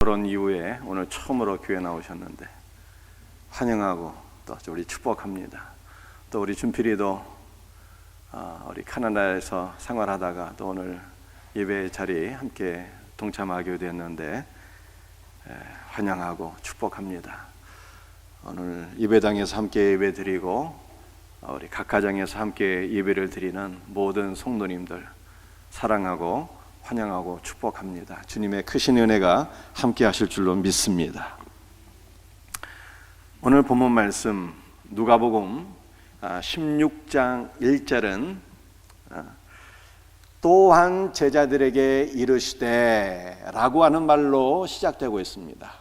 결혼 이후에 오늘 처음으로 교회 나오셨는데 환영하고 또 우리 축복합니다. 또 우리 준필이도 우리 캐나다에서 생활하다가 또 오늘 예배 자리에 함께 동참하게 됐는데 환영하고 축복합니다. 오늘 예배당에서 함께 예배 드리고 우리 각 가정에서 함께 예배를 드리는 모든 성도님들 사랑하고 환영하고 축복합니다. 주님의 크신 은혜가 함께 하실 줄로 믿습니다. 오늘 본문 말씀 누가복음 16장 1절은 또한 제자들에게 이르시되 라고 하는 말로 시작되고 있습니다.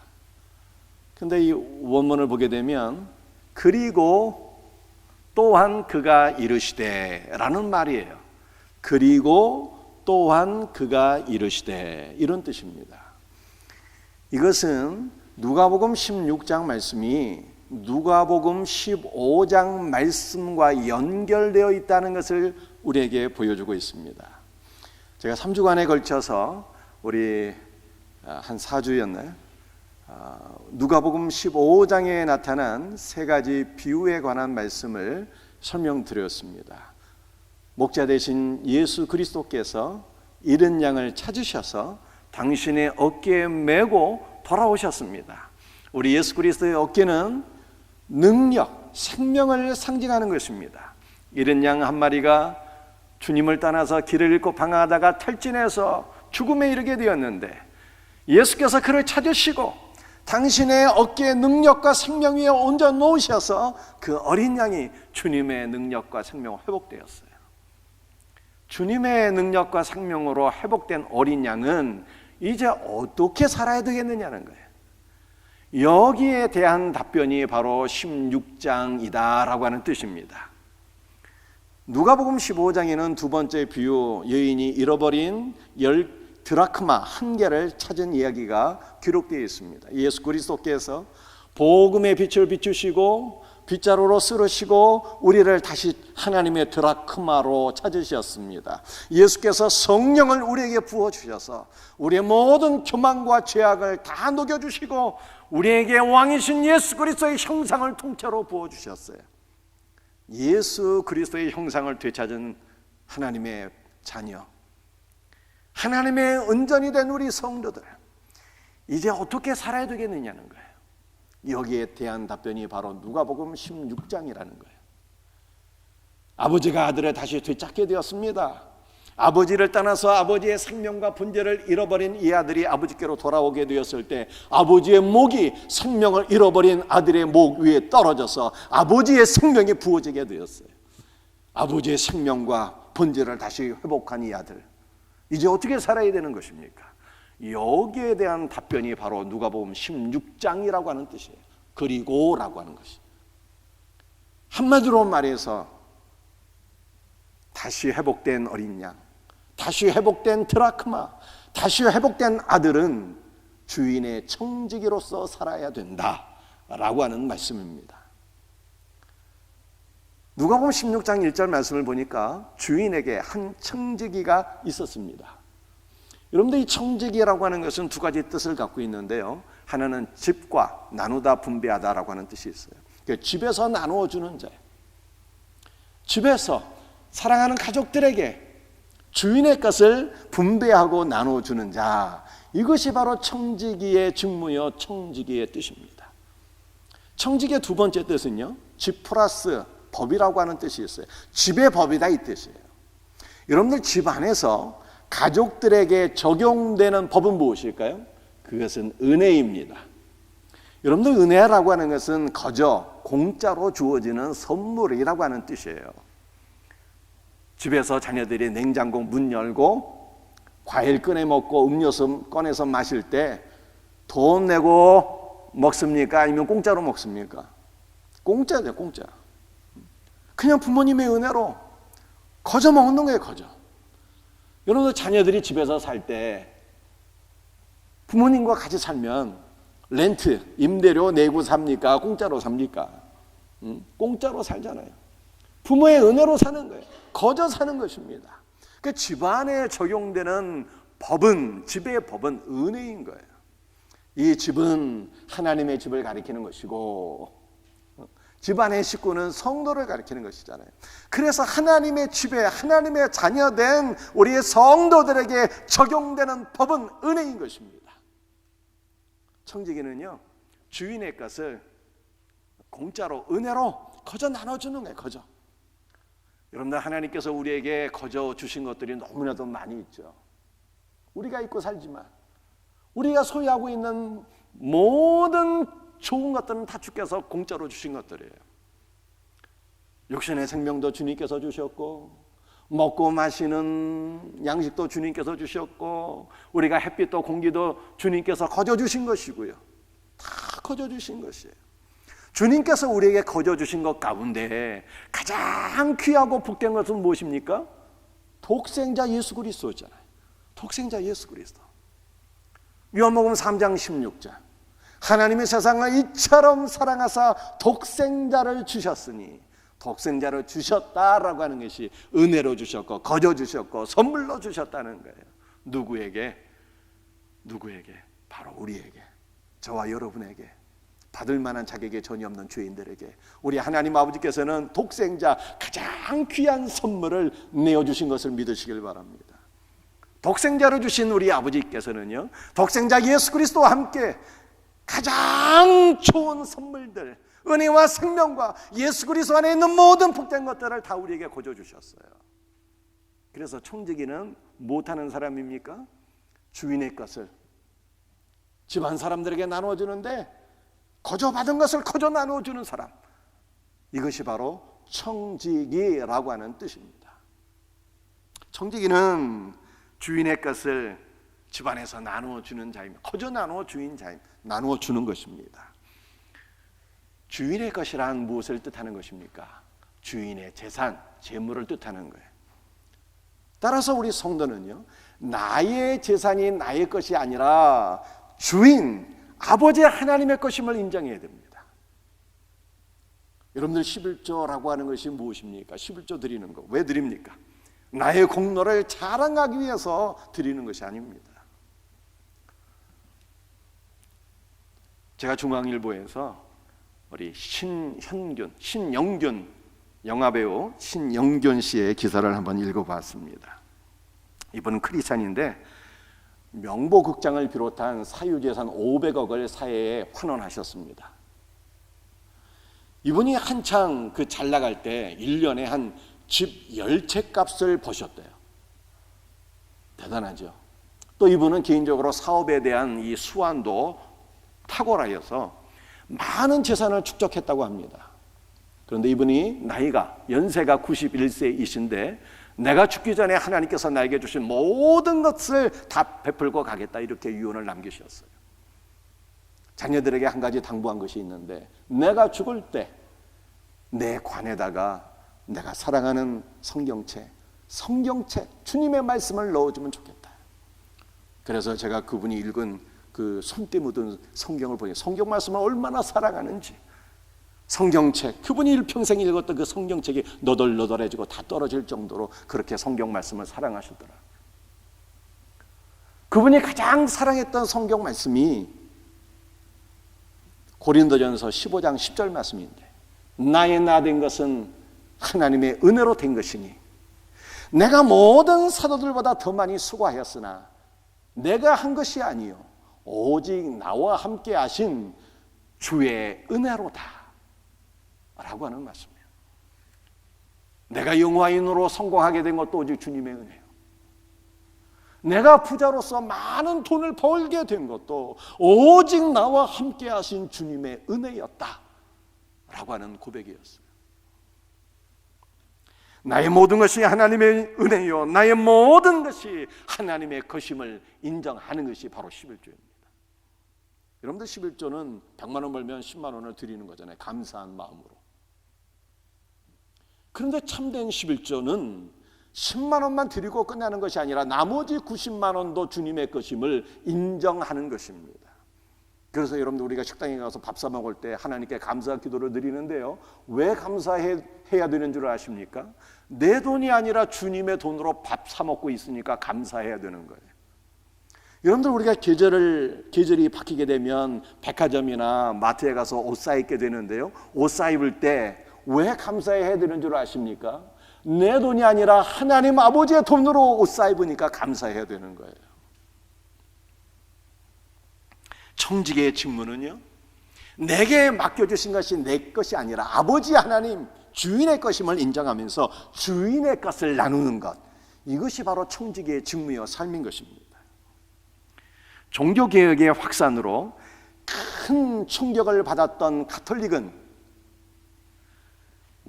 근데 이 원문을 보게 되면 그리고 또한 그가 이르시되 라는 말이에요. 그리고 또한 그가 이르시되 이런 뜻입니다. 이것은 누가복음 16장 말씀이 누가복음 15장 말씀과 연결되어 있다는 것을 우리에게 보여주고 있습니다. 제가 3주간에 걸쳐서 우리 한 4주였나요? 누가복음 15장에 나타난 세 가지 비유에 관한 말씀을 설명드렸습니다. 목자 되신 예수 그리스도께서 잃은 양을 찾으셔서 당신의 어깨에 메고 돌아오셨습니다. 우리 예수 그리스도의 어깨는 능력, 생명을 상징하는 것입니다. 잃은 양 한 마리가 주님을 떠나서 길을 잃고 방황하다가 탈진해서 죽음에 이르게 되었는데 예수께서 그를 찾으시고 당신의 어깨에 능력과 생명 위에 얹어 놓으셔서 그 어린 양이 주님의 능력과 생명으로 회복되었어요. 주님의 능력과 생명으로 회복된 어린 양은 이제 어떻게 살아야 되겠느냐는 거예요. 여기에 대한 답변이 바로 16장이다라고 하는 뜻입니다. 누가복음 15장에는 두 번째 비유, 여인이 잃어버린 10드라크마 한 개를 찾은 이야기가 기록되어 있습니다. 예수 그리스도께서 복음의 빛을 비추시고 빗자루로 쓸으시고 우리를 다시 하나님의 드라크마로 찾으셨습니다. 예수께서 성령을 우리에게 부어주셔서 우리의 모든 교만과 죄악을 다 녹여주시고 우리에게 왕이신 예수 그리스도의 형상을 통째로 부어주셨어요. 예수 그리스도의 형상을 되찾은 하나님의 자녀, 하나님의 은전이 된 우리 성도들, 이제 어떻게 살아야 되겠느냐는 거예요. 여기에 대한 답변이 바로 누가복음 16장이라는 거예요. 아버지가 아들을 다시 되찾게 되었습니다. 아버지를 떠나서 아버지의 생명과 본질을 잃어버린 이 아들이 아버지께로 돌아오게 되었을 때 아버지의 목이 생명을 잃어버린 아들의 목 위에 떨어져서 아버지의 생명이 부어지게 되었어요. 아버지의 생명과 본질을 다시 회복한 이 아들, 이제 어떻게 살아야 되는 것입니까? 여기에 대한 답변이 바로 누가복음 16장이라고 하는 뜻이에요. 그리고라고 하는 것이, 한마디로 말해서 다시 회복된 어린 양, 다시 회복된 드라크마, 다시 회복된 아들은 주인의 청지기로서 살아야 된다라고 하는 말씀입니다. 누가복음 16장 1절 말씀을 보니까 주인에게 한 청지기가 있었습니다. 여러분들, 이 청지기라고 하는 것은 두 가지 뜻을 갖고 있는데요. 하나는 집과 나누다 분배하다라고 하는 뜻이 있어요. 그러니까 집에서 나누어 주는 자예요. 집에서 사랑하는 가족들에게 주인의 것을 분배하고 나누어 주는 자, 이것이 바로 청지기의 직무요 청지기의 뜻입니다. 청지기의 두 번째 뜻은요, 집 플러스 법이라고 하는 뜻이 있어요. 집의 법이다 이 뜻이에요. 여러분들, 집 안에서 가족들에게 적용되는 법은 무엇일까요? 그것은 은혜입니다. 여러분들, 은혜라고 하는 것은 거저 공짜로 주어지는 선물이라고 하는 뜻이에요. 집에서 자녀들이 냉장고 문 열고 과일 꺼내 먹고 음료수 꺼내서 마실 때 돈 내고 먹습니까? 아니면 공짜로 먹습니까? 공짜죠, 공짜. 그냥 부모님의 은혜로 거저 먹는 거예요, 거저. 여러분들, 자녀들이 집에서 살 때 부모님과 같이 살면 렌트, 임대료 내고 삽니까? 공짜로 삽니까? 공짜로 살잖아요. 부모의 은혜로 사는 거예요. 거저 사는 것입니다. 그 집안에 적용되는 법은, 집의 법은 은혜인 거예요. 이 집은 하나님의 집을 가리키는 것이고 집안의 식구는 성도를 가리키는 것이잖아요. 그래서 하나님의 집에 하나님의 자녀된 우리의 성도들에게 적용되는 법은 은혜인 것입니다. 청지기는요, 주인의 것을 공짜로 은혜로 거저 나눠주는 거예요. 거저. 여러분들, 하나님께서 우리에게 거저 주신 것들이 너무나도 많이 있죠. 우리가 입고 살지만 우리가 소유하고 있는 모든 좋은 것들은 다 주께서 공짜로 주신 것들이에요. 육신의 생명도 주님께서 주셨고, 먹고 마시는 양식도 주님께서 주셨고, 우리가 햇빛도 공기도 주님께서 거저 주신 것이고요. 다 거저 주신 것이에요. 주님께서 우리에게 거저 주신 것 가운데 가장 귀하고 복된 것은 무엇입니까? 독생자 예수 그리스도잖아요. 독생자 예수 그리스도. 요한복음 3장 16절. 하나님의 세상을 이처럼 사랑하사 독생자를 주셨으니, 독생자를 주셨다라고 하는 것이 은혜로 주셨고 거저 주셨고 선물로 주셨다는 거예요. 누구에게? 바로 우리에게, 저와 여러분에게, 받을 만한 자격이 전혀 없는 죄인들에게 우리 하나님 아버지께서는 독생자, 가장 귀한 선물을 내어주신 것을 믿으시길 바랍니다. 독생자를 주신 우리 아버지께서는요, 독생자 예수 그리스도와 함께 가장 좋은 선물들, 은혜와 생명과 예수 그리스도 안에 있는 모든 복된 것들을 다 우리에게 거저 주셨어요. 그래서 청지기는 못하는 사람입니까? 주인의 것을 집안 사람들에게 나눠주는데 거저 받은 것을 거저 나눠주는 사람, 이것이 바로 청지기라고 하는 뜻입니다. 청지기는 주인의 것을 집안에서 나누어주는 자입니다. 거저 나누어주는 것입니다. 주인의 것이란 무엇을 뜻하는 것입니까? 주인의 재산, 재물을 뜻하는 거예요. 따라서 우리 성도는요, 나의 재산이 나의 것이 아니라 주인, 아버지 하나님의 것임을 인정해야 됩니다. 여러분들, 11조라고 하는 것이 무엇입니까? 11조 드리는 거 왜 드립니까? 나의 공로를 자랑하기 위해서 드리는 것이 아닙니다. 제가 중앙일보에서 우리 신영균 영화배우 신영균 씨의 기사를 한번 읽어봤습니다. 이분은 크리스찬인데 명보극장을 비롯한 사유재산 500억을 사회에 환원하셨습니다. 이분이 한창 잘 나갈 때 1년에 한 집 10채 값을 버셨대요. 대단하죠. 또 이분은 개인적으로 사업에 대한 이 수완도 탁월하여서 많은 재산을 축적했다고 합니다. 그런데 이분이 연세가 91세이신데 내가 죽기 전에 하나님께서 나에게 주신 모든 것을 다 베풀고 가겠다, 이렇게 유언을 남기셨어요. 자녀들에게 한 가지 당부한 것이 있는데, 내가 죽을 때 내 관에다가 내가 사랑하는 성경책, 주님의 말씀을 넣어주면 좋겠다. 그래서 제가 그분이 읽은 그 손때 묻은 성경을 보니 성경 말씀을 얼마나 사랑하는지, 성경책, 그분이 일평생 읽었던 그 성경책이 너덜너덜해지고 다 떨어질 정도로 그렇게 성경 말씀을 사랑하시더라. 그분이 가장 사랑했던 성경 말씀이 고린도전서 15장 10절 말씀인데, 나의 나 된 것은 하나님의 은혜로 된 것이니 내가 모든 사도들보다 더 많이 수고하였으나 내가 한 것이 아니요 오직 나와 함께 하신 주의 은혜로다 라고 하는 말씀이에요. 내가 영화인으로 성공하게 된 것도 오직 주님의 은혜예요. 내가 부자로서 많은 돈을 벌게 된 것도 오직 나와 함께 하신 주님의 은혜였다 라고 하는 고백이었어요. 나의 모든 것이 하나님의 은혜요, 나의 모든 것이 하나님의 것임을 인정하는 것이 바로 11조입니다. 여러분들, 11조는 100만 원 벌면 10만 원을 드리는 거잖아요. 감사한 마음으로. 그런데 참된 11조는 10만 원만 드리고 끝나는 것이 아니라 나머지 90만 원도 주님의 것임을 인정하는 것입니다. 그래서 여러분들, 우리가 식당에 가서 밥 사 먹을 때 하나님께 감사 기도를 드리는데요, 왜 감사해야 되는 줄 아십니까? 내 돈이 아니라 주님의 돈으로 밥 사 먹고 있으니까 감사해야 되는 거예요. 여러분들 우리가 계절이 바뀌게 되면 백화점이나 마트에 가서 옷 사 입게 되는데요. 옷 사 입을 때 왜 감사해야 되는 줄 아십니까? 내 돈이 아니라 하나님 아버지의 돈으로 옷 사 입으니까 감사해야 되는 거예요. 청지기의 직무는요, 내게 맡겨주신 것이 내 것이 아니라 아버지 하나님 주인의 것임을 인정하면서 주인의 것을 나누는 것, 이것이 바로 청지기의 직무여 삶인 것입니다. 종교개혁의 확산으로 큰 충격을 받았던 가톨릭은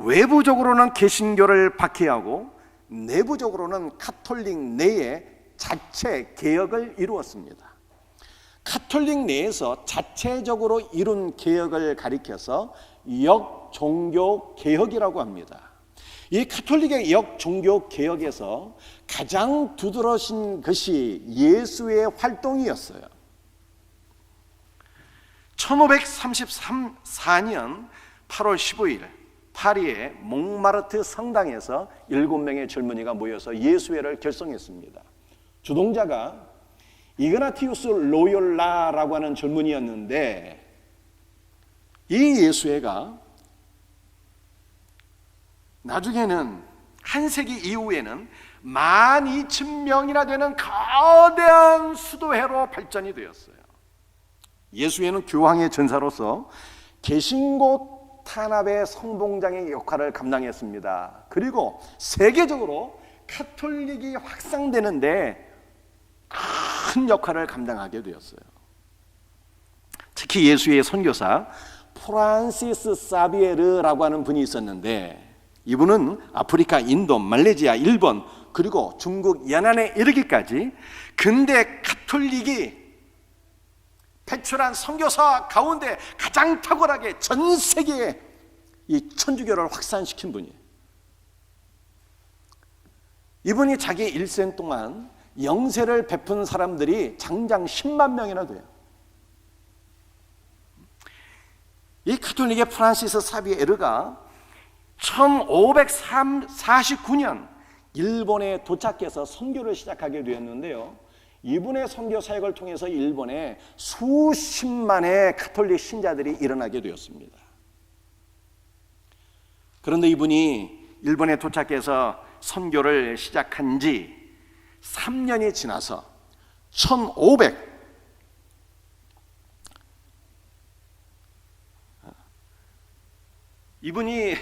외부적으로는 개신교를 박해하고 내부적으로는 가톨릭 내에 자체 개혁을 이루었습니다. 가톨릭 내에서 자체적으로 이룬 개혁을 가리켜서 역종교개혁이라고 합니다. 이 가톨릭의 역종교개혁에서 가장 두드러진 것이 예수의 활동이었어요. 1534년 8월 15일 파리의 몽마르트 성당에서 7명의 젊은이가 모여서 예수회를 결성했습니다. 주동자가 이그나티우스 로욜라라고 하는 젊은이였는데, 이 예수회가 나중에는 한 세기 이후에는 12,000명이나 되는 거대한 수도회로 발전이 되었어요. 예수회는 교황의 전사로서 개신교 탄압의 선봉장의 역할을 감당했습니다. 그리고 세계적으로 가톨릭이 확산되는데 큰 역할을 감당하게 되었어요. 특히 예수의 선교사 프란시스 사비에르라고 하는 분이 있었는데, 이분은 아프리카, 인도, 말레이시아, 일본 그리고 중국 연안에 이르기까지 근대 가톨릭이 배출한 선교사 가운데 가장 탁월하게 전 세계에 이 천주교를 확산시킨 분이에요. 이분이 자기 일생 동안 영세를 베푼 사람들이 장장 10만 명이나 돼요. 이 가톨릭의 프란시스 사비에르가 1549년 일본에 도착해서 선교를 시작하게 되었는데요. 이분의 선교 사역을 통해서 일본에 수십만의 가톨릭 신자들이 일어나게 되었습니다. 그런데 이분이 일본에 도착해서 선교를 시작한 지 3년이 지나서 1500 이분이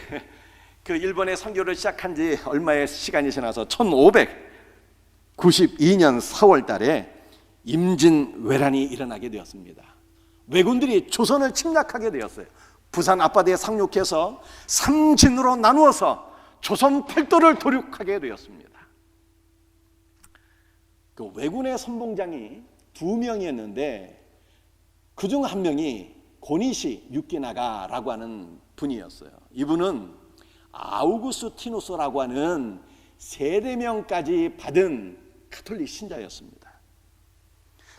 그 일본에 선교를 시작한 지 얼마의 시간이 지나서 1592년 4월 달에 임진왜란이 일어나게 되었습니다. 왜군들이 조선을 침략하게 되었어요. 부산 앞바다에 상륙해서 삼진으로 나누어서 조선 팔도를 도륙하게 되었습니다. 그 왜군의 선봉장이 2명이었는데 그중 한 명이 고니시 유키나가라고 하는 분이었어요. 이분은 아우구스티누스라고 하는 세례명까지 받은 가톨릭 신자였습니다.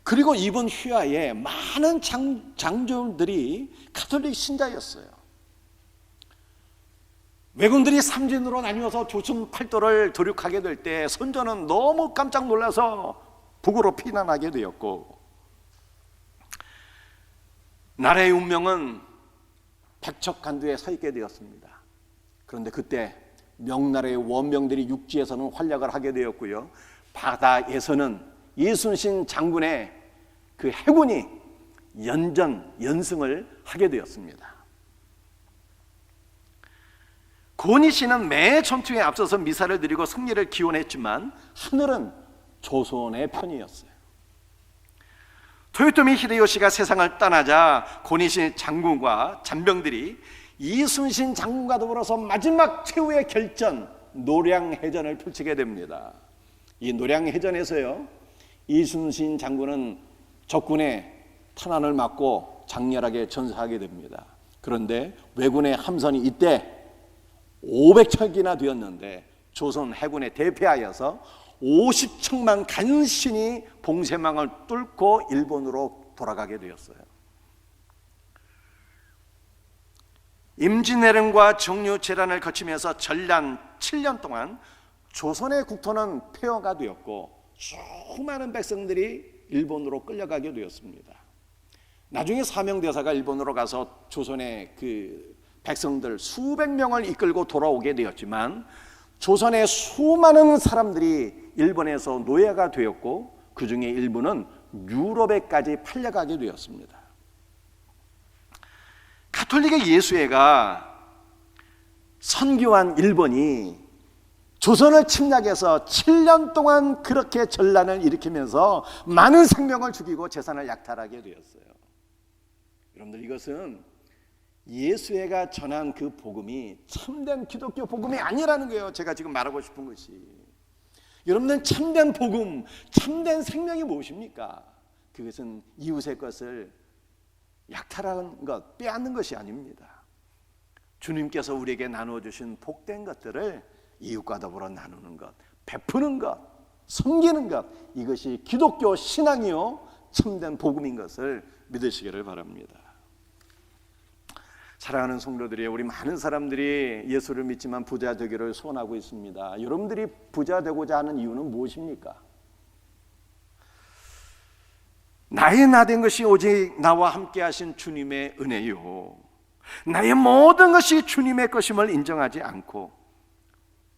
그리고 이분 휘하에 많은 장정들이 가톨릭 신자였어요. 왜군들이 삼진으로 나뉘어서 조선 팔도를 도륙하게 될 때 선조는 너무 깜짝 놀라서 북으로 피난하게 되었고, 나라의 운명은 백척간두에 서 있게 되었습니다. 그런데 그때 명나라의 원병들이 육지에서는 활약을 하게 되었고요, 바다에서는 이순신 장군의 그 해군이 연승을 하게 되었습니다. 고니시는 매 전투에 앞서서 미사를 드리고 승리를 기원했지만 하늘은 조선의 편이었어요. 토요토미 히데요시가 세상을 떠나자 고니시 장군과 잔병들이 이순신 장군과 더불어서 마지막 최후의 결전 노량해전을 펼치게 됩니다. 이 노량해전에서요, 이순신 장군은 적군의 탄환을 맞고 장렬하게 전사하게 됩니다. 그런데 왜군의 함선이 이때 500척이나 되었는데 조선 해군에 대패하여서 50척만 간신히 봉쇄망을 뚫고 일본으로 돌아가게 되었어요. 임진왜란과 정류재란을 거치면서 전란 7년 동안 조선의 국토는 폐허가 되었고 수많은 백성들이 일본으로 끌려가게 되었습니다. 나중에 사명대사가 일본으로 가서 조선의 그 백성들 수백 명을 이끌고 돌아오게 되었지만 조선의 수많은 사람들이 일본에서 노예가 되었고 그 중에 일부는 유럽에까지 팔려가게 되었습니다. 가톨릭의 예수회가 선교한 일본이 조선을 침략해서 7년 동안 그렇게 전란을 일으키면서 많은 생명을 죽이고 재산을 약탈하게 되었어요. 여러분들, 이것은 예수회가 전한 그 복음이 참된 기독교 복음이 아니라는 거예요. 제가 지금 말하고 싶은 것이, 여러분들, 참된 복음, 참된 생명이 무엇입니까? 그것은 이웃의 것을 약탈하는 것, 빼앗는 것이 아닙니다. 주님께서 우리에게 나누어주신 복된 것들을 이웃과 더불어 나누는 것, 베푸는 것, 섬기는 것, 이것이 기독교 신앙이요 참된 복음인 것을 믿으시기를 바랍니다. 사랑하는 성도들이, 우리 많은 사람들이 예수를 믿지만 부자 되기를 소원하고 있습니다. 여러분들이 부자 되고자 하는 이유는 무엇입니까? 나의 나된 것이 오직 나와 함께 하신 주님의 은혜요, 나의 모든 것이 주님의 것임을 인정하지 않고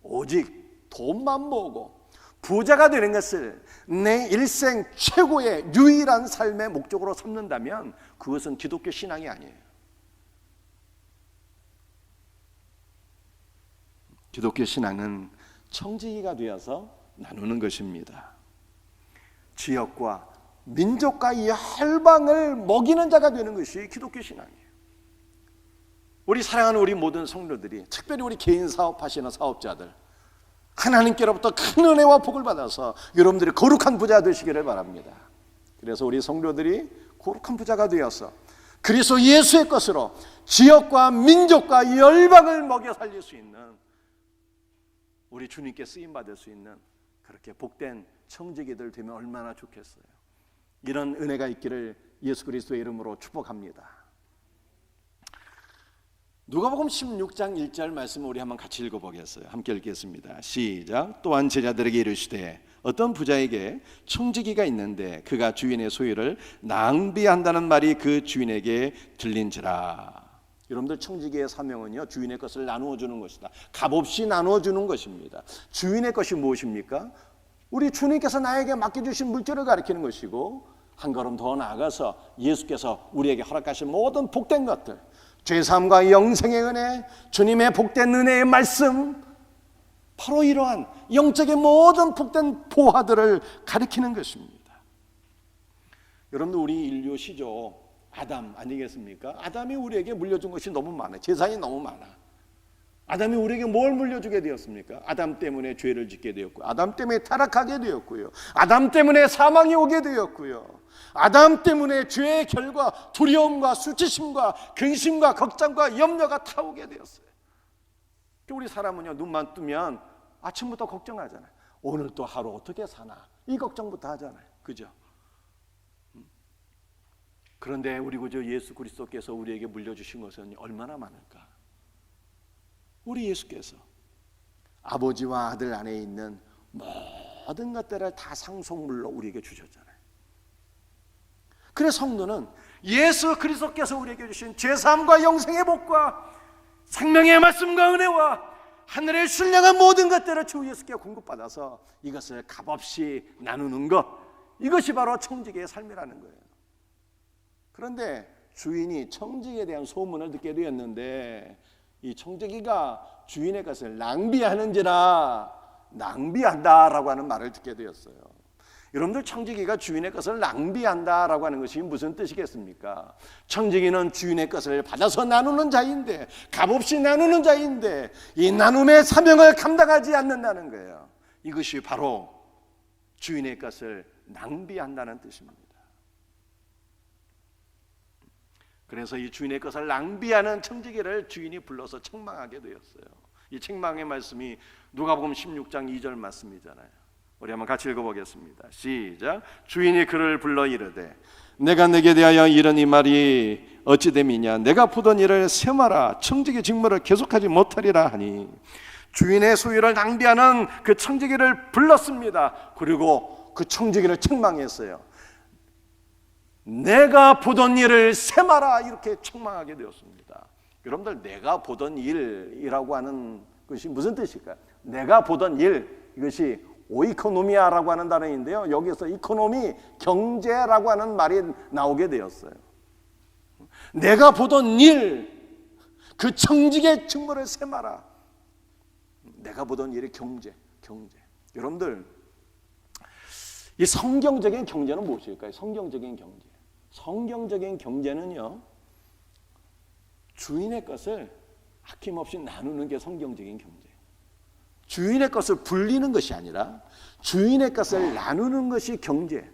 오직 돈만 모으고 부자가 되는 것을 내 일생 최고의 유일한 삶의 목적으로 삼는다면 그것은 기독교 신앙이 아니에요. 기독교 신앙은 청지기가 되어서 나누는 것입니다. 지역과 민족과 열방을 먹이는 자가 되는 것이 기독교 신앙이에요. 우리 사랑하는 우리 모든 성도들이, 특별히 우리 개인 사업하시는 사업자들, 하나님께로부터 큰 은혜와 복을 받아서 여러분들이 거룩한 부자 되시기를 바랍니다. 그래서 우리 성도들이 거룩한 부자가 되어서 그리스도 예수의 것으로 지역과 민족과 열방을 먹여 살릴 수 있는, 우리 주님께 쓰임받을 수 있는 그렇게 복된 청지기들 되면 얼마나 좋겠어요. 이런 은혜가 있기를 예수 그리스도의 이름으로 축복합니다. 누가복음 16장 1절 말씀을 우리 한번 같이 읽어보겠어요. 함께 읽겠습니다. 시작. 또한 제자들에게 이르시되 어떤 부자에게 청지기가 있는데 그가 주인의 소유를 낭비한다는 말이 그 주인에게 들린지라. 여러분들, 청지기의 사명은요, 주인의 것을 나누어 주는 것이다. 값없이 나누어 주는 것입니다. 주인의 것이 무엇입니까? 우리 주님께서 나에게 맡겨주신 물질을 가리키는 것이고, 한 걸음 더 나아가서 예수께서 우리에게 허락하신 모든 복된 것들, 죄사함과 영생의 은혜, 주님의 복된 은혜의 말씀, 바로 이러한 영적인 모든 복된 보화들을 가리키는 것입니다. 여러분들, 우리 인류 시조 아담 아니겠습니까? 아담이 우리에게 물려준 것이 너무 많아요. 재산이 너무 많아. 아담이 우리에게 뭘 물려주게 되었습니까? 아담 때문에 죄를 짓게 되었고, 아담 때문에 타락하게 되었고요, 아담 때문에 사망이 오게 되었고요, 아담 때문에 죄의 결과 두려움과 수치심과 근심과 걱정과 염려가 타오게 되었어요. 우리 사람은요, 눈만 뜨면 아침부터 걱정하잖아요. 오늘 또 하루 어떻게 사나, 이 걱정부터 하잖아요. 그죠? 그런데 우리 구주 예수 그리스도께서 우리에게 물려주신 것은 얼마나 많을까? 우리 예수께서 아버지와 아들 안에 있는 모든 것들을 다 상속물로 우리에게 주셨잖아요. 그래서 성도는 예수 그리스도께서 우리에게 주신 죄사함과 영생의 복과 생명의 말씀과 은혜와 하늘의 신령한 모든 것들을 주 예수께 공급받아서 이것을 값없이 나누는 것, 이것이 바로 청지기의 삶이라는 거예요. 그런데 주인이 청지기에 대한 소문을 듣게 되었는데, 이 청지기가 주인의 것을 낭비하는지라, 낭비한다라고 하는 말을 듣게 되었어요. 여러분들, 청지기가 주인의 것을 낭비한다라고 하는 것이 무슨 뜻이겠습니까? 청지기는 주인의 것을 받아서 나누는 자인데, 값없이 나누는 자인데, 이 나눔의 사명을 감당하지 않는다는 거예요. 이것이 바로 주인의 것을 낭비한다는 뜻입니다. 그래서 이 주인의 것을 낭비하는 청지기를 주인이 불러서 책망하게 되었어요. 이 책망의 말씀이 누가복음 16장 2절 말씀이잖아요. 우리 한번 같이 읽어보겠습니다. 시작. 주인이 그를 불러 이르되 내가 내게 대하여 이런 이 말이 어찌 됨이냐, 내가 보던 일을 세마라 청지기 직무를 계속하지 못하리라 하니, 주인의 소유를 낭비하는 그 청지기를 불렀습니다. 그리고 그 청지기를 책망했어요. 내가 보던 일을 세마라 이렇게 책망하게 되었습니다. 여러분들, 내가 보던 일이라고 하는 것이 무슨 뜻일까요? 내가 보던 일, 이것이 오이코노미아라고 하는 단어인데요, 여기서 이코노미, 경제라고 하는 말이 나오게 되었어요. 내가 보던 일, 그 청직의 증거를 세마라. 내가 보던 일이 경제. 여러분들, 이 성경적인 경제는 무엇일까요? 성경적인 경제는요, 주인의 것을 아낌없이 나누는 게 성경적인 경제예요. 주인의 것을 불리는 것이 아니라 주인의 것을 나누는 것이 경제.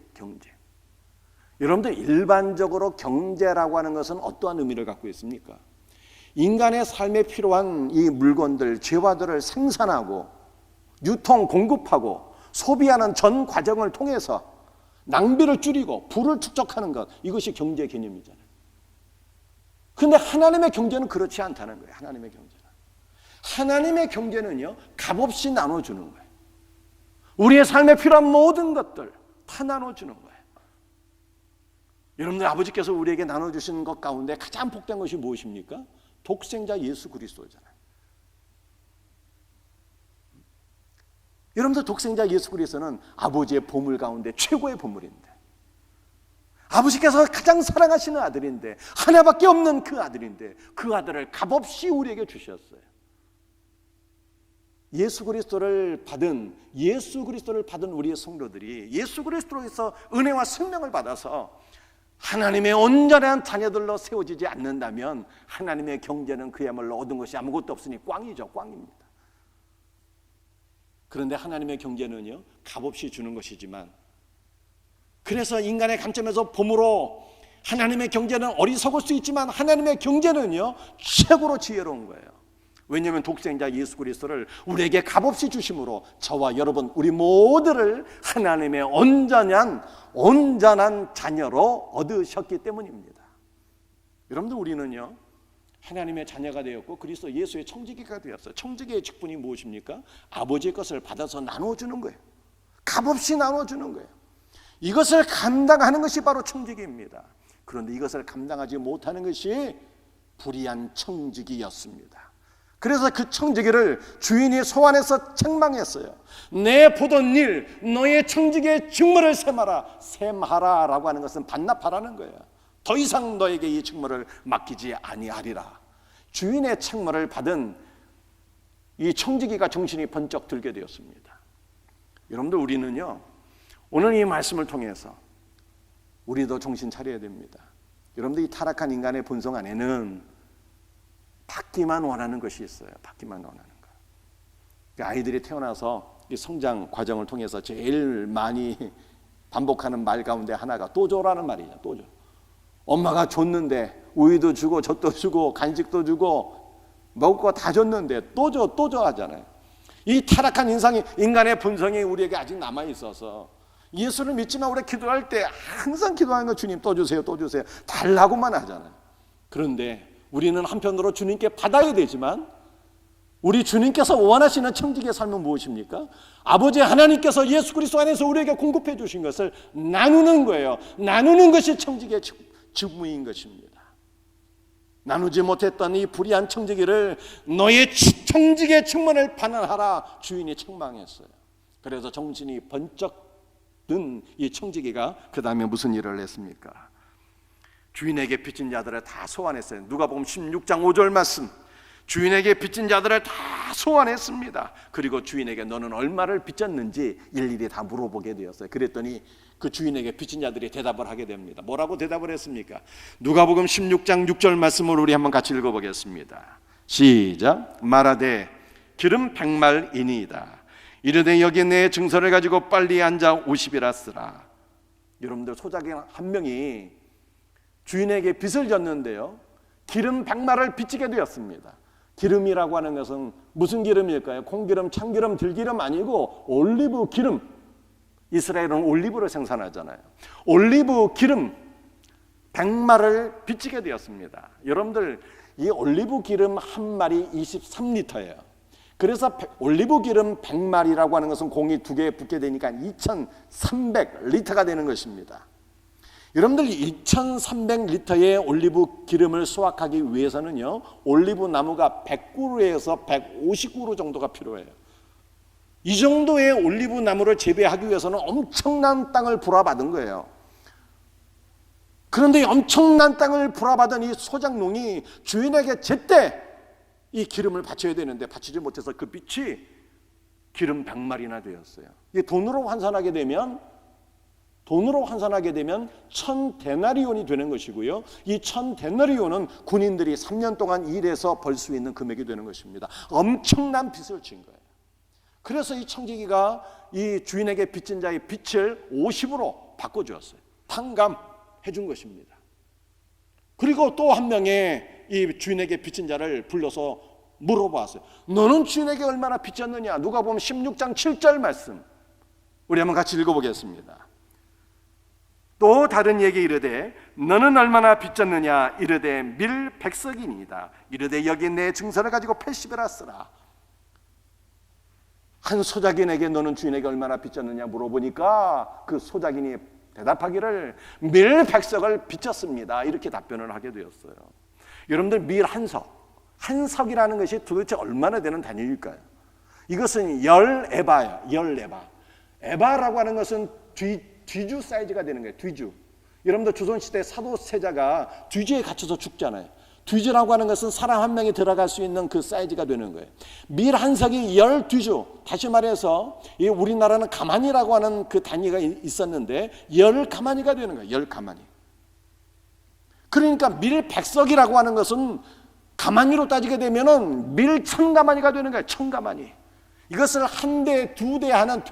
여러분들, 일반적으로 경제라고 하는 것은 어떠한 의미를 갖고 있습니까? 인간의 삶에 필요한 이 물건들, 재화들을 생산하고 유통, 공급하고 소비하는 전 과정을 통해서 낭비를 줄이고 부를 축적하는 것, 이것이 경제 개념이잖아요. 그런데 하나님의 경제는 그렇지 않다는 거예요. 하나님의 경제는요, 값없이 나눠주는 거예요. 우리의 삶에 필요한 모든 것들 다 나눠주는 거예요. 여러분들, 아버지께서 우리에게 나눠주신 것 가운데 가장 복된 것이 무엇입니까? 독생자 예수 그리스도잖아요. 여러분들, 독생자 예수 그리스도는 아버지의 보물 가운데 최고의 보물인데, 아버지께서 가장 사랑하시는 아들인데, 하나밖에 없는 그 아들인데, 그 아들을 값없이 우리에게 주셨어요. 예수 그리스도를 받은 우리의 성도들이 예수 그리스도에서 은혜와 생명을 받아서 하나님의 온전한 자녀들로 세워지지 않는다면 하나님의 경제는 그야말로 얻은 것이 아무것도 없으니 꽝입니다. 그런데 하나님의 경제는요, 값없이 주는 것이지만, 그래서 인간의 관점에서 봄으로 하나님의 경제는 어리석을 수 있지만 하나님의 경제는요, 최고로 지혜로운 거예요. 왜냐하면 독생자 예수 그리스도를 우리에게 값없이 주심으로 저와 여러분, 우리 모두를 하나님의 온전한 자녀로 얻으셨기 때문입니다. 여러분들, 우리는요, 하나님의 자녀가 되었고 그리스도 예수의 청지기가 되었어요. 청지기의 직분이 무엇입니까? 아버지의 것을 받아서 나눠주는 거예요. 값없이 나눠주는 거예요. 이것을 감당하는 것이 바로 청지기입니다. 그런데 이것을 감당하지 못하는 것이 불의한 청지기였습니다. 그래서 그 청지기를 주인이 소환해서 책망했어요. 내 보던 일, 너의 청지기의 직무를 셈하라 라고 하는 것은 반납하라는 거예요. 더 이상 너에게 이 직무를 맡기지 아니하리라. 주인의 책무를 받은 이 청지기가 정신이 번쩍 들게 되었습니다. 여러분들, 우리는요, 오늘 이 말씀을 통해서 우리도 정신 차려야 됩니다. 여러분들, 이 타락한 인간의 본성 안에는 받기만 원하는 것이 있어요. 받기만 원하는 것. 아이들이 태어나서 이 성장 과정을 통해서 제일 많이 반복하는 말 가운데 하나가 또 줘라는 말이죠. 또 줘. 엄마가 줬는데 우유도 주고 젖도 주고 간식도 주고 먹을 거 다 줬는데 또 줘 하잖아요. 이 타락한 인간의 본성이 우리에게 아직 남아 있어서 예수를 믿지만 우리 기도할 때 항상 기도하는 거, 주님 또 주세요, 또 주세요, 달라고만 하잖아요. 그런데 우리는 한편으로 주님께 받아야 되지만, 우리 주님께서 원하시는 청지기의 삶은 무엇입니까? 아버지 하나님께서 예수 그리스도 안에서 우리에게 공급해 주신 것을 나누는 거예요. 나누는 것이 청지기의 직무인 것입니다. 나누지 못했던 이 불의한 청지기를 너의 청지기의 직분을 반환하라 주인이 책망했어요. 그래서 정신이 번쩍 든 이 청지기가 그 다음에 무슨 일을 했습니까? 주인에게 빚진 자들을 다 소환했어요. 누가복음 16장 5절 말씀, 주인에게 빚진 자들을 다 소환했습니다. 그리고 주인에게 너는 얼마를 빚졌는지 일일이 다 물어보게 되었어요. 그랬더니 그 주인에게 빚진 자들이 대답을 하게 됩니다. 뭐라고 대답을 했습니까? 누가복음 16장 6절 말씀을 우리 한번 같이 읽어보겠습니다. 시작. 말하되 기름 100말이니이다. 이르되 여기에 내 증서를 가지고 빨리 앉아 50이라 쓰라. 여러분들, 소작이 한 명이 주인에게 빚을 졌는데요, 기름 100말을 빚지게 되었습니다. 기름이라고 하는 것은 무슨 기름일까요? 콩기름, 참기름, 들기름 아니고 올리브 기름. 이스라엘은 올리브를 생산하잖아요. 올리브 기름 100말을 빚지게 되었습니다. 여러분들, 이 올리브 기름 한 말이 23리터예요. 그래서 올리브 기름 100말이라고 하는 것은 공이 2개 붙게 되니까 2300리터가 되는 것입니다. 여러분들 2,300리터의 올리브 기름을 수확하기 위해서는요, 올리브 나무가 100그루에서 150그루 정도가 필요해요. 이 정도의 올리브 나무를 재배하기 위해서는 엄청난 땅을 불화받은 거예요. 그런데 엄청난 땅을 불화받은 이 소작농이 주인에게 제때 이 기름을 바쳐야 되는데 바치지 못해서 그 빛이 기름 100마리나 되었어요. 이게 돈으로 환산하게 되면 1000데나리온이 되는 것이고요. 이 1000데나리온은 군인들이 3년 동안 일해서 벌 수 있는 금액이 되는 것입니다. 엄청난 빚을 진 거예요. 그래서 이 청지기가 이 주인에게 빚진 자의 빚을 50으로 바꿔주었어요. 탕감해 준 것입니다. 그리고 또 한 명의 이 주인에게 빚진 자를 불러서 물어보았어요. 너는 주인에게 얼마나 빚졌느냐? 누가복음 16장 7절 말씀 우리 한번 같이 읽어보겠습니다. 또 다른 이에게 이르되 너는 얼마나 빚졌느냐? 이르되 밀 100석이니이다. 이르되 여기 내 증서를 가지고 80에라 쓰라. 한 소작인에게 너는 주인에게 얼마나 빚졌느냐 물어보니까 그 소작인이 대답하기를 밀 100석을 빚졌습니다. 이렇게 답변을 하게 되었어요. 여러분들 밀 한 석이라는 것이 도대체 얼마나 되는 단위일까요? 이것은 10에바예요. 10에바. 에바라고 하는 것은 뒤주 사이즈가 되는 거예요. 뒤주. 여러분들 조선시대 사도세자가 뒤주에 갇혀서 죽잖아요. 뒤주라고 하는 것은 사람 한 명이 들어갈 수 있는 그 사이즈가 되는 거예요. 밀 한 석이 10뒤주. 다시 말해서 우리나라는 가마니라고 하는 그 단위가 있었는데 10가마니가 되는 거예요. 10가마니. 그러니까 밀 100석이라고 하는 것은 가마니로 따지게 되면은 밀 1000가마니가 되는 거예요. 1000가마니. 이것을 한 대, 두 대 하는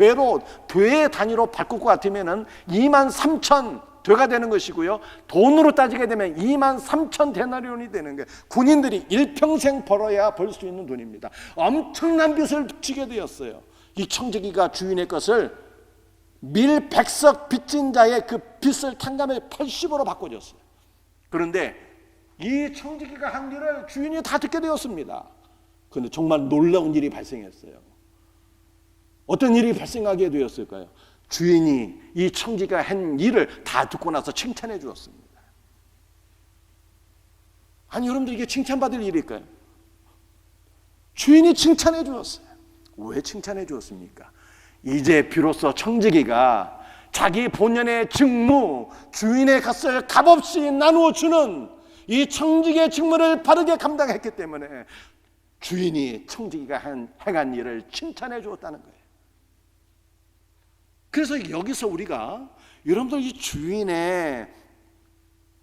되의 단위로 바꿀 것 같으면은 23,000 되가 되는 것이고요. 돈으로 따지게 되면 23,000데나리온이 되는 거예요. 군인들이 일평생 벌어야 벌 수 있는 돈입니다. 엄청난 빚을 지게 되었어요. 이 청지기가 주인의 것을 밀 100석 빚진 자의 그 빚을 탕감해 80으로 바꿔줬어요. 그런데 이 청지기가 한 일을 주인이 다 듣게 되었습니다. 그런데 정말 놀라운 일이 발생했어요. 어떤 일이 발생하게 되었을까요? 주인이 이 청지기가 한 일을 다 듣고 나서 칭찬해 주었습니다. 아니 여러분들 이게 칭찬받을 일일까요? 주인이 칭찬해 주었어요. 왜 칭찬해 주었습니까? 이제 비로소 청지기가 자기 본연의 직무, 주인의 것을 값없이 나누어 주는 이 청지기의 직무를 바르게 감당했기 때문에 주인이 청지기가 행한 일을 칭찬해 주었다는 거예요. 그래서 여기서 우리가 여러분들 이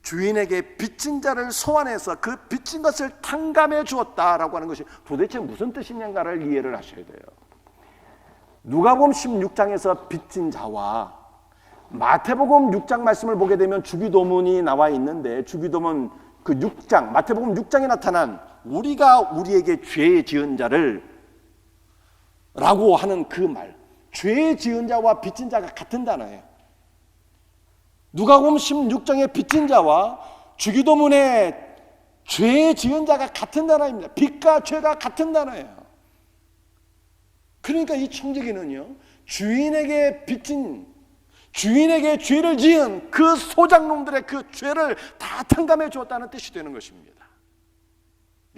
주인에게 빚진 자를 소환해서 그 빚진 것을 탕감해 주었다라고 하는 것이 도대체 무슨 뜻이냐를 이해를 하셔야 돼요. 누가복음 16장에서 빚진 자와 마태복음 6장 말씀을 보게 되면 주기도문이 나와 있는데 주기도문 그 6장 마태복음 6장에 나타난 우리가 우리에게 죄 지은 자를 라고 하는 그 말, 죄 지은 자와 빚진 자가 같은 단어예요. 누가복음 16장의 빚진 자와 주기도문의 죄 지은 자가 같은 단어입니다. 빚과 죄가 같은 단어예요. 그러니까 이 청지기는요, 주인에게 죄를 지은 그 소작농들의 그 죄를 다 탕감해 주었다는 뜻이 되는 것입니다.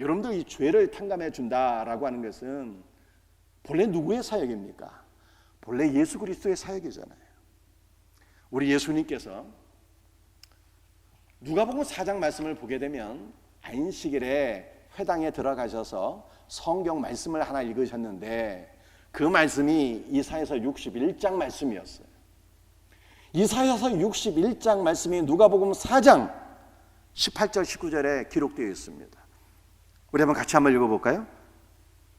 여러분들 이 죄를 탕감해 준다라고 하는 것은 본래 누구의 사역입니까? 본래 예수 그리스도의 사역이잖아요. 우리 예수님께서 누가복음 4장 말씀을 보게 되면 안식일에 회당에 들어가셔서 성경 말씀을 하나 읽으셨는데 그 말씀이 이사야서 61장 말씀이었어요. 이사야서 61장 말씀이 누가복음 4장 18절 19절에 기록되어 있습니다. 우리 같이 한번 읽어볼까요?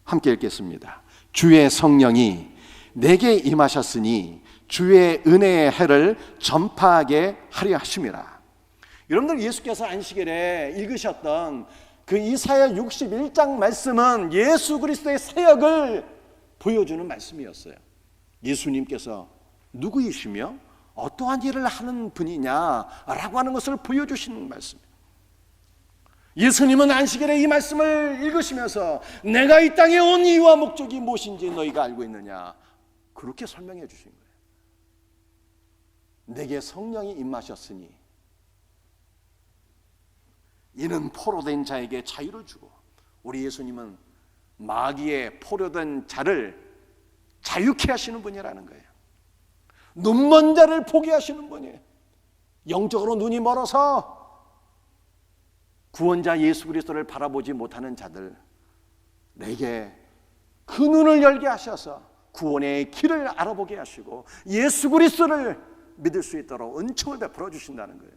함께 읽겠습니다. 주의 성령이 내게 임하셨으니 주의 은혜의 해를 전파하게 하려 하심이라. 여러분들 예수께서 안식일에 읽으셨던 그 이사야 61장 말씀은 예수 그리스도의 사역을 보여주는 말씀이었어요. 예수님께서 누구이시며 어떠한 일을 하는 분이냐라고 하는 것을 보여주시는 말씀이에요. 예수님은 안식일에 이 말씀을 읽으시면서 내가 이 땅에 온 이유와 목적이 무엇인지 너희가 알고 있느냐, 그렇게 설명해 주신 거예요. 내게 성령이 임하셨으니 이는 포로된 자에게 자유를 주고, 우리 예수님은 마귀의 포로된 자를 자유케 하시는 분이라는 거예요. 눈먼 자를 보게 하시는 분이에요. 영적으로 눈이 멀어서 구원자 예수 그리스도를 바라보지 못하는 자들, 내게 그 눈을 열게 하셔서 구원의 길을 알아보게 하시고 예수 그리스도를 믿을 수 있도록 은총을 베풀어 주신다는 거예요.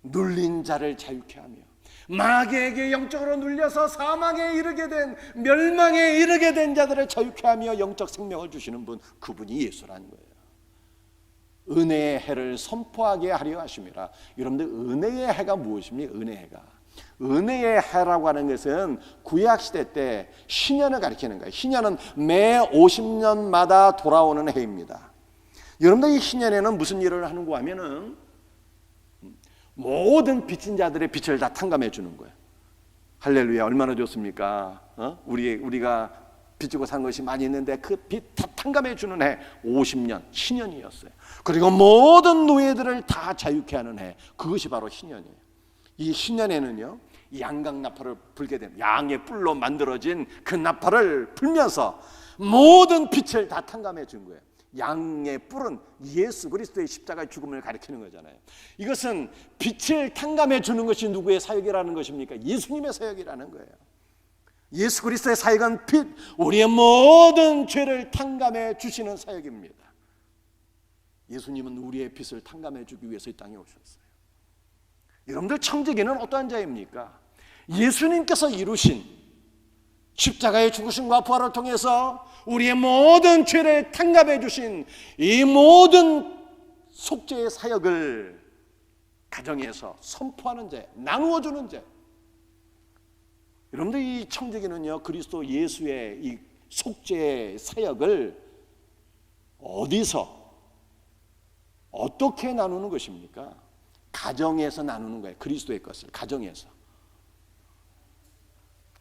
눌린 자를 자유케 하며, 마귀에게 영적으로 눌려서 사망에 이르게 된, 멸망에 이르게 된 자들을 자유케 하며 영적 생명을 주시는 분, 그분이 예수라는 거예요. 은혜의 해를 선포하게 하려 하심이라. 여러분들, 은혜의 해가 무엇입니까? 은혜의 해가, 은혜의 해라고 하는 것은 구약시대 때 신년을 가리키는 거예요. 신년은 매 50년마다 돌아오는 해입니다. 여러분들, 이 신년에는 무슨 일을 하는가 하면은 모든 빚진 자들의 빚을 다 탕감해 주는 거예요. 할렐루야, 얼마나 좋습니까? 우리가 빚지고 산 것이 많이 있는데 그 빚 다 탕감해 주는 해, 50년, 신년이었어요. 그리고 모든 노예들을 다 자유케 하는 해, 그것이 바로 신년이에요. 이 신년에는요, 양각 나팔을 불게 됩니다. 양의 뿔로 만들어진 그 나팔을 불면서 모든 빚을 다 탕감해 준 거예요. 양의 뿔은 예수 그리스도의 십자가의 죽음을 가리키는 거잖아요. 이것은 빛을 탕감해 주는 것이 누구의 사역이라는 것입니까? 예수님의 사역이라는 거예요. 예수 그리스도의 사역은 빛, 우리의 모든 죄를 탕감해 주시는 사역입니다. 예수님은 우리의 빛을 탕감해 주기 위해서 이 땅에 오셨어요. 여러분들, 청지기는 어떠한 자입니까? 예수님께서 이루신 십자가의 죽으심과 부활을 통해서 우리의 모든 죄를 탕감해 주신 이 모든 속죄의 사역을 가정에서 선포하는 자, 나누어주는 자. 여러분들, 이 청지기는요, 그리스도 예수의 이 속죄의 사역을 어디서 어떻게 나누는 것입니까? 가정에서 나누는 거예요. 그리스도의 것을 가정에서,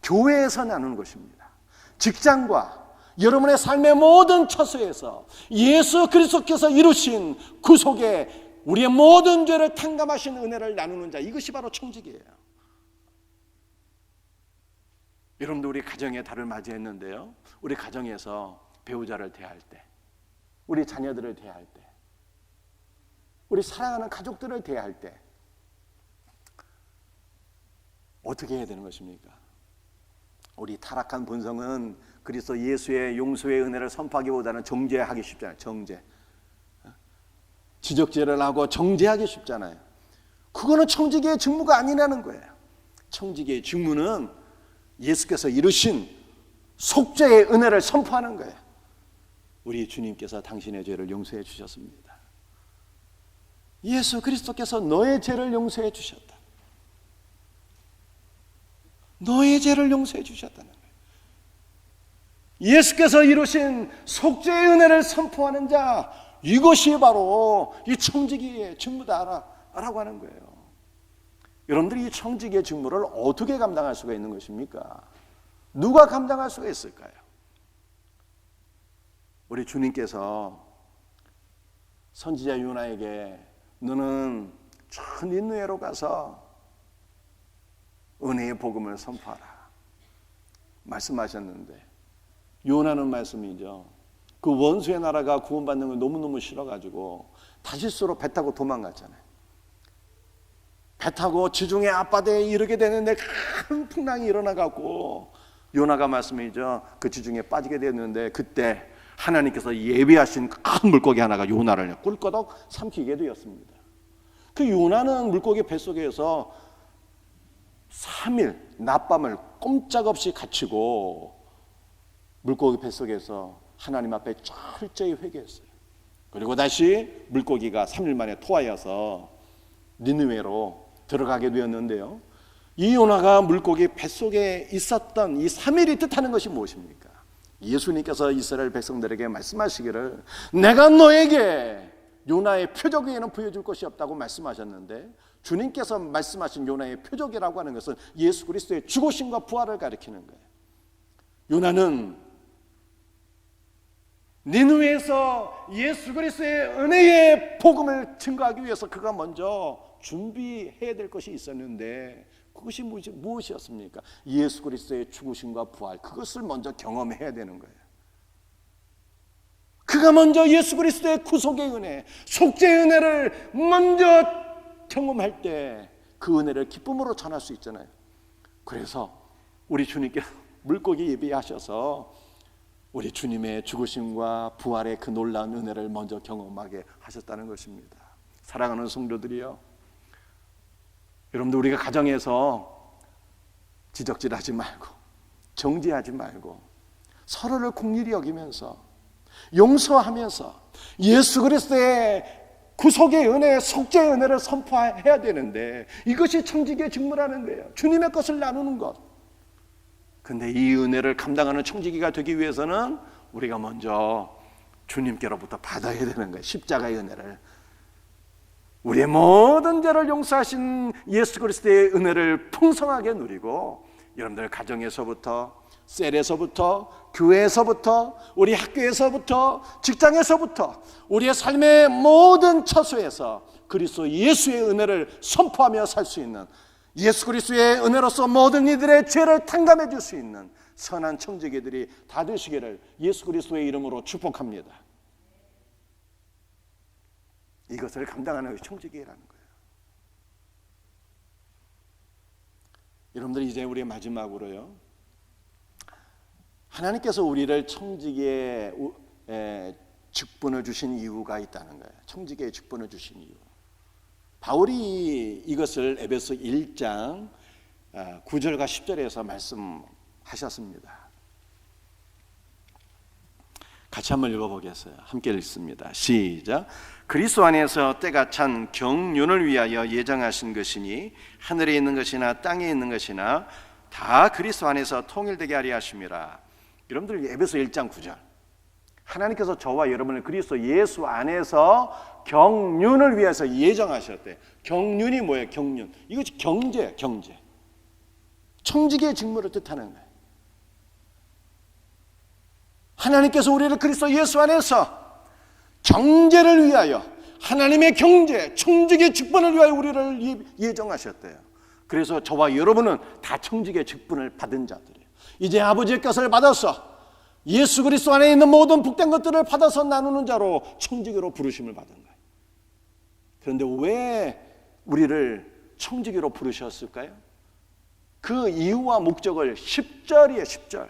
교회에서 나누는 것입니다. 직장과 여러분의 삶의 모든 처소에서 예수 그리스도께서 이루신 구속의 우리의 모든 죄를 탕감하신 은혜를 나누는 자, 이것이 바로 청지기예요. 여러분들, 우리 가정의 달을 맞이했는데요, 우리 가정에서 배우자를 대할 때, 우리 자녀들을 대할 때, 우리 사랑하는 가족들을 대할 때 어떻게 해야 되는 것입니까? 우리 타락한 본성은 그리스도 예수의 용서의 은혜를 선포하기보다는 정죄하기 쉽잖아요. 정죄, 지적죄를 하고 정죄하기 쉽잖아요. 그거는 청지기의 직무가 아니라는 거예요. 청지기의 직무는 예수께서 이루신 속죄의 은혜를 선포하는 거예요. 우리 주님께서 당신의 죄를 용서해 주셨습니다. 예수 그리스도께서 너의 죄를 용서해 주셨다. 너의 죄를 용서해 주셨다는 거예요. 예수께서 이루신 속죄의 은혜를 선포하는 자, 이것이 바로 이 청지기의 직무다라고 하는 거예요. 여러분들이 이 청지기의 직무를 어떻게 감당할 수가 있는 것입니까? 누가 감당할 수가 있을까요? 우리 주님께서 선지자 요나에게 너는 저 니느웨로 가서 은혜의 복음을 선포하라 말씀하셨는데, 요나는 말씀이죠. 그 원수의 나라가 구원받는 걸 너무너무 싫어가지고 다시스로 배 타고 도망갔잖아요. 배 타고 지중해 앞바다에 이르게 되는데 큰 풍랑이 일어나갖고 요나가 말씀이죠. 그 지중해에 빠지게 됐는데, 그때 하나님께서 예비하신 큰 물고기 하나가 요나를 꿀꺼덕 삼키게 되었습니다. 그 요나는 물고기 뱃속에서 3일 낮밤을 꼼짝없이 갇히고 물고기 뱃속에서 하나님 앞에 철저히 회개했어요. 그리고 다시 물고기가 3일 만에 토하여서 니느웨로 들어가게 되었는데요, 이 요나가 물고기 뱃속에 있었던 이 3일이 뜻하는 것이 무엇입니까? 예수님께서 이스라엘 백성들에게 말씀하시기를 내가 너에게 요나의 표적 외에는 보여줄 것이 없다고 말씀하셨는데, 주님께서 말씀하신 요나의 표적이라고 하는 것은 예수 그리스도의 죽으심과 부활을 가리키는 거예요. 요나는 니느웨에서 예수 그리스도의 은혜의 복음을 증거하기 위해서 그가 먼저 준비해야 될 것이 있었는데 그것이 무엇이었습니까? 예수 그리스도의 죽으심과 부활, 그것을 먼저 경험해야 되는 거예요. 그가 먼저 예수 그리스도의 구속의 은혜, 속죄의 은혜를 먼저 경험할 때 그 은혜를 기쁨으로 전할 수 있잖아요. 그래서 우리 주님께서 물고기 예비하셔서 우리 주님의 죽으심과 부활의 그 놀라운 은혜를 먼저 경험하게 하셨다는 것입니다. 사랑하는 성도들이요, 여러분들 우리가 가정에서 지적질하지 말고 정죄하지 말고 서로를 긍휼히 여기면서 용서하면서 예수 그리스도의 구속의 은혜, 속죄의 은혜를 선포해야 되는데 이것이 청지기의 직무라는 거예요. 주님의 것을 나누는 것. 근데 이 은혜를 감당하는 청지기가 되기 위해서는 우리가 먼저 주님께로부터 받아야 되는 거예요. 십자가의 은혜를. 우리의 모든 죄를 용서하신 예수 그리스도의 은혜를 풍성하게 누리고, 여러분들 가정에서부터, 셀에서부터, 교회에서부터, 우리 학교에서부터, 직장에서부터, 우리의 삶의 모든 처소에서 그리스도 예수의 은혜를 선포하며 살 수 있는, 예수 그리스도의 은혜로서 모든 이들의 죄를 탕감해 줄 수 있는 선한 청지기들이 다 되시기를 예수 그리스도의 이름으로 축복합니다. 이것을 감당하는 것이 청지기라는 거예요. 여러분들 이제 우리 마지막으로요, 하나님께서 우리를 청지기의 직분을 주신 이유가 있다는 거예요. 청지기의 직분을 주신 이유. 바울이 이것을 에베소 1장 9절과 10절에서 말씀하셨습니다. 같이 한번 읽어보겠어요. 함께 읽습니다. 시작. 그리스도 안에서 때가 찬 경륜을 위하여 예정하신 것이니 하늘에 있는 것이나 땅에 있는 것이나 다 그리스도 안에서 통일되게 하려 하심이라. 여러분들 에베소 1장 9절, 하나님께서 저와 여러분을 그리스도 예수 안에서 경륜을 위해서 예정하셨대. 경륜이 뭐예요? 경륜. 이것이 경제예요. 경제. 청지기의 직무를 뜻하는 거예요. 하나님께서 우리를 그리스도 예수 안에서 경제를 위하여, 하나님의 경제, 청지기의 직분을 위하여 우리를 예정하셨대요. 그래서 저와 여러분은 다 청지기의 직분을 받은 자들이에요. 이제 아버지의 것을 받아서 예수 그리스도 안에 있는 모든 복된 것들을 받아서 나누는 자로 청지기로 부르심을 받은 거예요. 그런데 왜 우리를 청지기로 부르셨을까요? 그 이유와 목적을 10절이에요. 10절.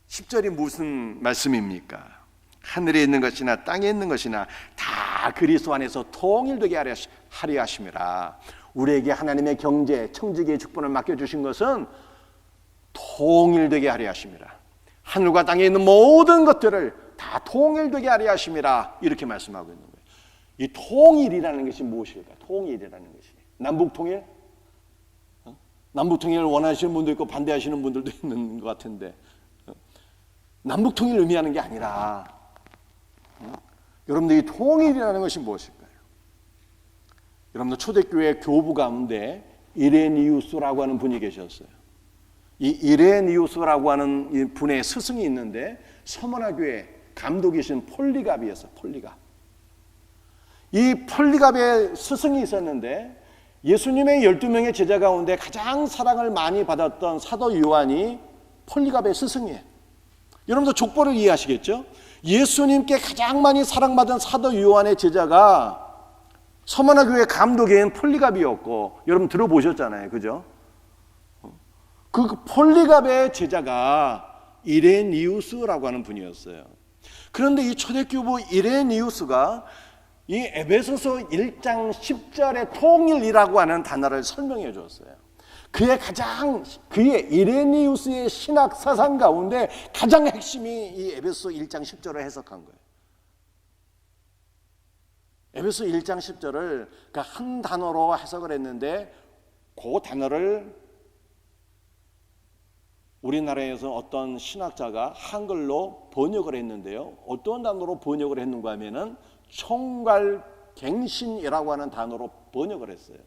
10절이 무슨 말씀입니까? 하늘에 있는 것이나 땅에 있는 것이나 다 그리스도 안에서 통일되게 하려 하심이라. 우리에게 하나님의 경제, 청지기의 직분을 맡겨주신 것은 통일되게 하려 하심이라. 하늘과 땅에 있는 모든 것들을 다 통일되게 하려 하심이라. 이렇게 말씀하고 있는 거예요. 이 통일이라는 것이 무엇일까요? 통일이라는 것이 남북통일? 남북통일을 원하시는 분도 있고 반대하시는 분들도 있는 것 같은데, 남북통일을 의미하는 게 아니라 여러분들 이 통일이라는 것이 무엇일까요? 여러분들 초대교회 교부 가운데 이레니우스라고 하는 분이 계셨어요. 이 이레니우스라고 하는 이 분의 스승이 있는데 서머나 교회 감독이신 폴리갑이었어요. 폴리갑. 이 폴리갑의 스승이 있었는데 예수님의 12명의 제자 가운데 가장 사랑을 많이 받았던 사도 요한이 폴리갑의 스승이에요. 여러분들 족보를 이해하시겠죠? 예수님께 가장 많이 사랑받은 사도 요한의 제자가 서머나 교회 감독인 폴리갑이었고, 여러분 들어보셨잖아요. 그죠? 그 폴리갑의 제자가 이레니우스라고 하는 분이었어요. 그런데 이 초대교부 이레니우스가 이 에베소서 1장 10절의 통일이라고 하는 단어를 설명해 줬어요. 그의 이레니우스의 신학 사상 가운데 가장 핵심이 이 에베소 1장 10절을 해석한 거예요. 에베소 1장 10절을 한 단어로 해석을 했는데, 그 단어를 우리나라에서 어떤 신학자가 한글로 번역을 했는데요. 어떤 단어로 번역을 했는가 하면은 총괄갱신이라고 하는 단어로 번역을 했어요.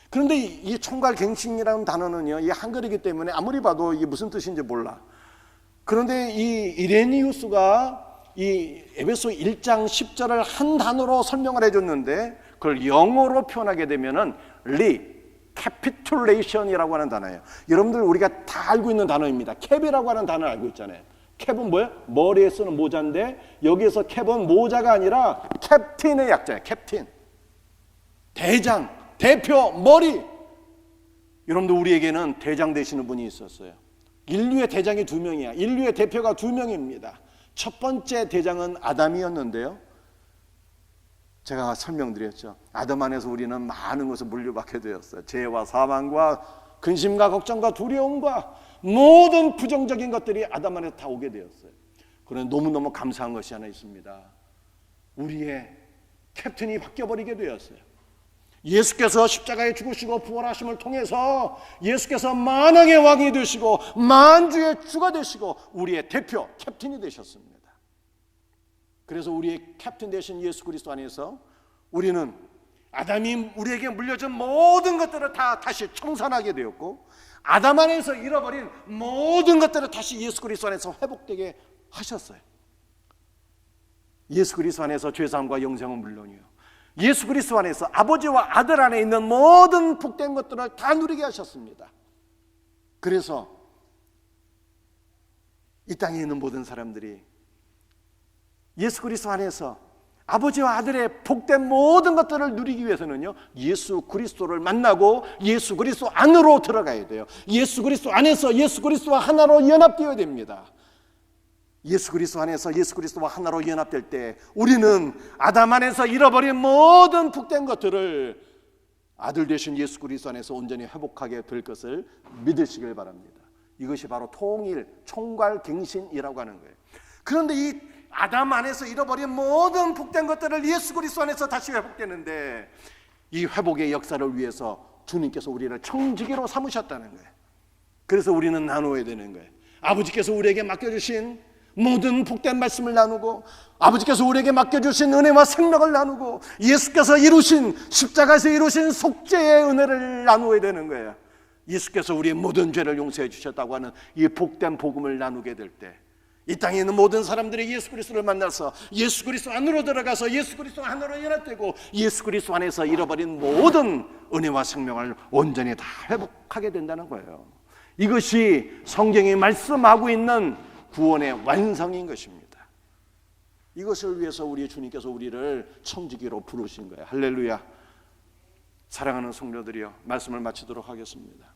그런데 이 총괄갱신이라는 단어는요, 이 한글이기 때문에 아무리 봐도 이게 무슨 뜻인지 몰라. 그런데 이 이레니우스가 이 에베소 1장 10절을 한 단어로 설명을 해줬는데 그걸 영어로 표현하게 되면은 recapitulation이라고 하는 단어예요. 여러분들 우리가 다 알고 있는 단어입니다. 캡이라고 하는 단어를 알고 있잖아요. 캡은 뭐예요? 머리에 쓰는 모자인데 여기에서 캡은 모자가 아니라 캡틴의 약자예요. 캡틴. 대장, 대표, 머리. 여러분들 우리에게는 대장 되시는 분이 있었어요. 인류의 대장이 2명이야. 인류의 대표가 2명입니다. 첫 번째 대장은 아담이었는데요. 제가 설명드렸죠. 아담 안에서 우리는 많은 것을 물려받게 되었어요. 죄와 사망과 근심과 걱정과 두려움과 모든 부정적인 것들이 아담 안에서 다 오게 되었어요. 그런데 너무너무 감사한 것이 하나 있습니다. 우리의 캡틴이 바뀌어버리게 되었어요. 예수께서 십자가에 죽으시고 부활하심을 통해서 예수께서 만왕의 왕이 되시고 만주의 주가 되시고 우리의 대표 캡틴이 되셨습니다. 그래서 우리의 캡틴 되신 예수 그리스도 안에서 우리는 아담이 우리에게 물려준 모든 것들을 다 다시 청산하게 되었고 아담 안에서 잃어버린 모든 것들을 다시 예수 그리스도 안에서 회복되게 하셨어요. 예수 그리스도 안에서 죄사함과 영생은 물론이요, 예수 그리스도 안에서 아버지와 아들 안에 있는 모든 복된 것들을 다 누리게 하셨습니다. 그래서 이 땅에 있는 모든 사람들이 예수 그리스도 안에서 아버지와 아들의 복된 모든 것들을 누리기 위해서는요, 예수 그리스도를 만나고 예수 그리스도 안으로 들어가야 돼요. 예수 그리스도 안에서 예수 그리스도와 하나로 연합되어야 됩니다. 예수 그리스도 안에서 예수 그리스도와 하나로 연합될 때 우리는 아담 안에서 잃어버린 모든 복된 것들을 아들 되신 예수 그리스도 안에서 온전히 회복하게 될 것을 믿으시길 바랍니다. 이것이 바로 통일, 총괄갱신이라고 하는 거예요. 그런데 이 아담 안에서 잃어버린 모든 복된 것들을 예수 그리스도 안에서 다시 회복되는데 이 회복의 역사를 위해서 주님께서 우리를 청지기로 삼으셨다는 거예요. 그래서 우리는 나누어야 되는 거예요. 아버지께서 우리에게 맡겨주신 모든 복된 말씀을 나누고 아버지께서 우리에게 맡겨주신 은혜와 생명을 나누고 예수께서 이루신 십자가에서 이루신 속죄의 은혜를 나누어야 되는 거예요. 예수께서 우리의 모든 죄를 용서해 주셨다고 하는 이 복된 복음을 나누게 될 때 이 땅에 있는 모든 사람들이 예수 그리스도를 만나서 예수 그리스도 안으로 들어가서 예수 그리스도 안으로 연합되고 예수 그리스도 안에서 잃어버린 모든 은혜와 생명을 온전히 다 회복하게 된다는 거예요. 이것이 성경이 말씀하고 있는 구원의 완성인 것입니다. 이것을 위해서 우리 주님께서 우리를 청지기로 부르신 거예요. 할렐루야. 사랑하는 성도들이여, 말씀을 마치도록 하겠습니다.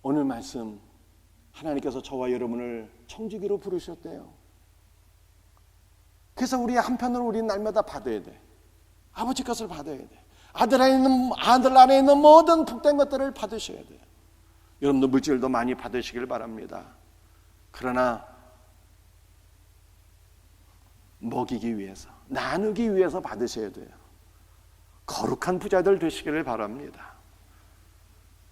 오늘 말씀 하나님께서 저와 여러분을 청지기로 부르셨대요. 그래서 우리 한편으로 우리는 날마다 받아야 돼. 아버지 것을 받아야 돼. 아들 안에 있는 모든 복된 것들을 받으셔야 돼요. 여러분도 물질도 많이 받으시길 바랍니다. 그러나 먹이기 위해서, 나누기 위해서 받으셔야 돼요. 거룩한 부자들 되시기를 바랍니다.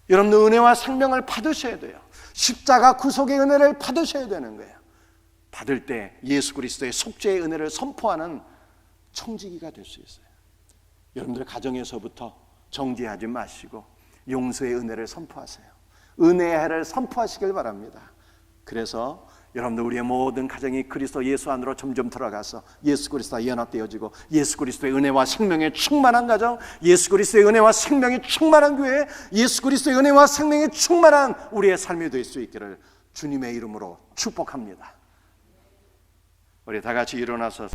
여러분들 은혜와 생명을 받으셔야 돼요. 십자가 구속의 은혜를 받으셔야 되는 거예요. 받을 때 예수 그리스도의 속죄의 은혜를 선포하는 청지기가 될 수 있어요. 여러분들 가정에서부터 정죄하지 마시고 용서의 은혜를 선포하세요. 은혜의 해를 선포하시길 바랍니다. 그래서 여러분들 우리의 모든 가정이 그리스도 예수 안으로 점점 들어가서 예수 그리스도와 연합되어지고 예수 그리스도의 은혜와 생명에 충만한 가정, 예수 그리스도의 은혜와 생명이 충만한 교회, 예수 그리스도의 은혜와 생명이 충만한 우리의 삶이 될 수 있기를 주님의 이름으로 축복합니다. 우리 다 같이 일어나서